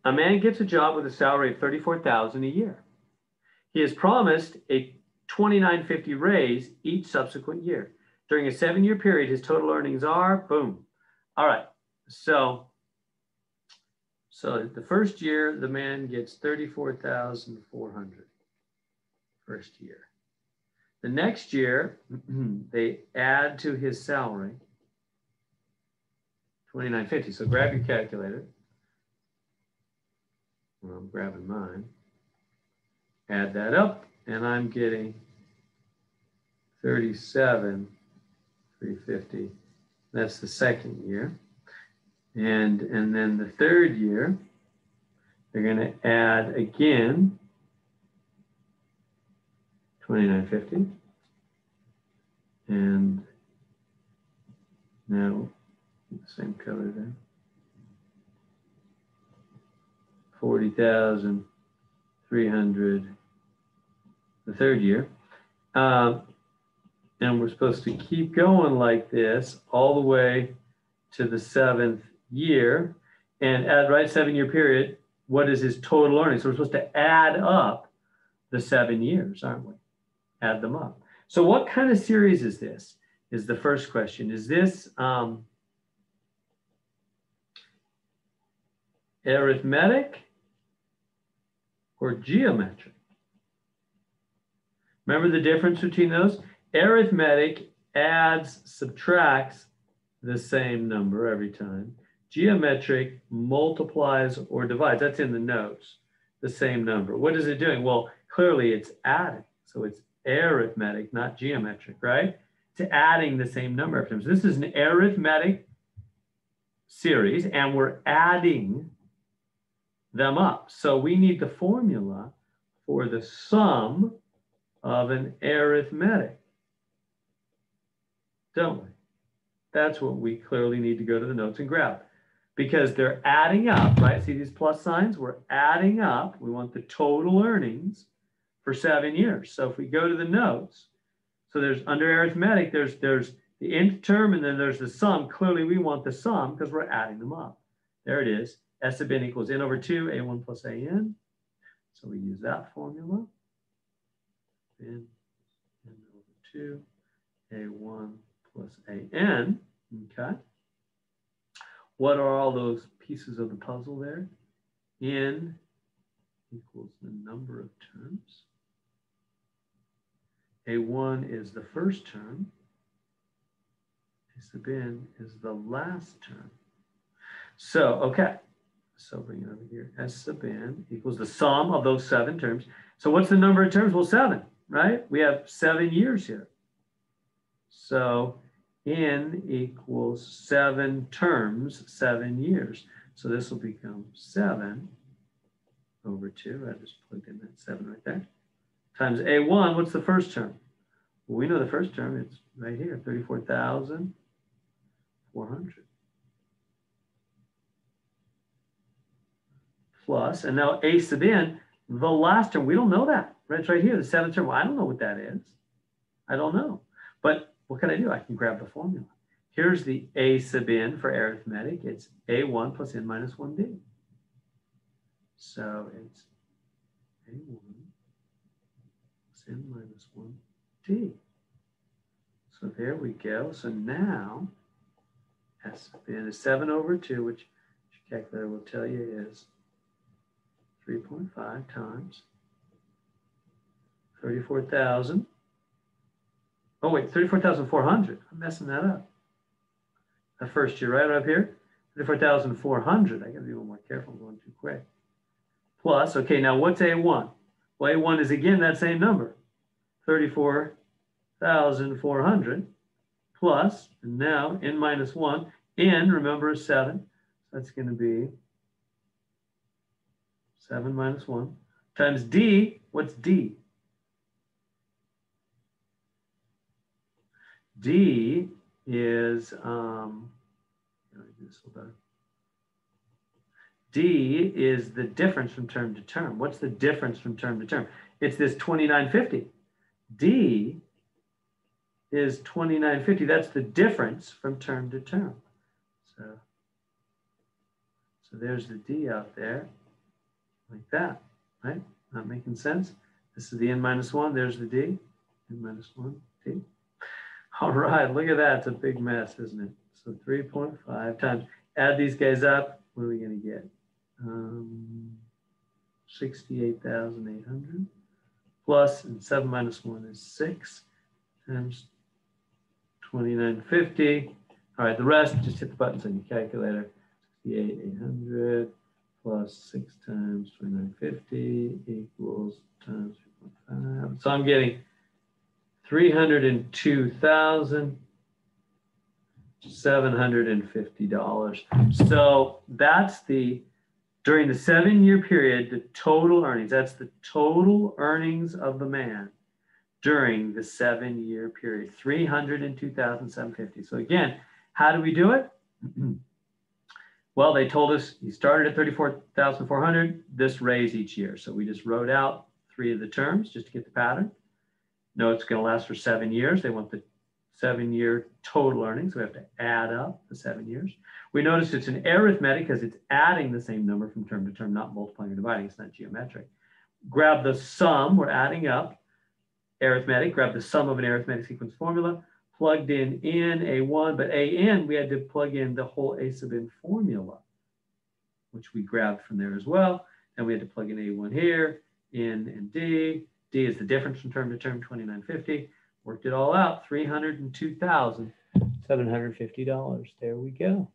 A man gets a job with a salary of $34,000 a year. He is promised a $29.50 raise each subsequent year. During a 7-year period, his total earnings are, boom. All right, so the first year, the man gets $34,400 first year. The next year, they add to his salary $29.50. So grab your calculator. Well, I'm grabbing mine. Add that up, and I'm getting $37,350. That's the second year. And then the third year, they're going to add again $29.50. And now the same color there. $40,300 the third year. And we're supposed to keep going like this all the way to the 7th year. And at 7-year period, what is his total earnings? So we're supposed to add up the 7 years, aren't we? Add them up. So what kind of series is this? Is the first question. Is this arithmetic or geometric? Remember the difference between those? Arithmetic adds, subtracts the same number every time. Geometric multiplies or divides. That's in the notes, the same number. What is it doing? Well, clearly it's adding. So it's arithmetic, not geometric, right? It's adding the same number of times. This is an arithmetic series, and we're adding them up. So we need the formula for the sum of an arithmetic, don't we? That's what we clearly need to go to the notes and grab, because they're adding up, right? See these plus signs? We're adding up. We want the total earnings for 7 years. So if we go to the notes, so there's under arithmetic, there's the nth term, and then there's the sum. Clearly we want the sum because we're adding them up. There it is. S sub n equals n over 2, a1 plus an. So we use that formula. N over 2, a1 plus an. Okay. What are all those pieces of the puzzle there? N equals the number of terms. A1 is the first term. A sub n is the last term. So, okay. So bring it over here. S sub n equals the sum of those 7 terms. So what's the number of terms? Well, 7, right? We have 7 years here. So n equals 7 terms, 7 years. So this will become 7 over 2. I just plugged in that 7 right there. Times A1, what's the first term? Well, we know the first term, it's right here, 34,400. Plus, and now A sub n, the last term, we don't know that. Right? It's right here, the 7th term. Well, I don't know what that is. I don't know. But what can I do? I can grab the formula. Here's the A sub n for arithmetic. It's A1 plus n minus 1d. So it's A1 plus n minus 1d. So there we go. So now S sub n is 7 over 2, which your calculator will tell you is 3.5 times 34,000. Oh, wait, 34,400. I'm messing that up. The first year, right up here, 34,400. I got to be a little more careful. I'm going too quick. Plus, okay, now what's A1? Well, A1 is again that same number, 34,400 plus, and now n minus 1. N, remember, is 7. So that's going to be 7 minus 1 times D. What's D? D is, D is the difference from term to term. What's the difference from term to term? It's this 2950. D is 2950. That's the difference from term to term. So there's the D out there. like that, right? Not making sense. This is the n minus 1. There's the d. N minus 1, d. All right, look at that. It's a big mess, isn't it? So 3.5 times. Add these guys up. What are we going to get? 68,800 plus, and 7 minus 1 is 6 times 2950. All right, the rest, just hit the buttons on your calculator. 68,800 plus 6 times 2950 equals times 3.5. So I'm getting $302,750. So that's during the 7-year period, the total earnings. That's the total earnings of the man during the 7-year period, $302,750. So again, how do we do it? Well, they told us he started at $34,400, this raise each year. So we just wrote out 3 of the terms just to get the pattern. No, it's going to last for 7 years. They want the 7-year total earnings. So we have to add up the 7 years. We noticed it's an arithmetic because it's adding the same number from term to term, not multiplying or dividing. It's not geometric. Grab the sum. We're adding up. Arithmetic. Grab the sum of an arithmetic sequence formula. Plugged in A1, but AN, we had to plug in the whole A sub n formula, which we grabbed from there as well. And we had to plug in A1 here, N and D. D is the difference from term to term, 2950. Worked it all out, $302,750. There we go.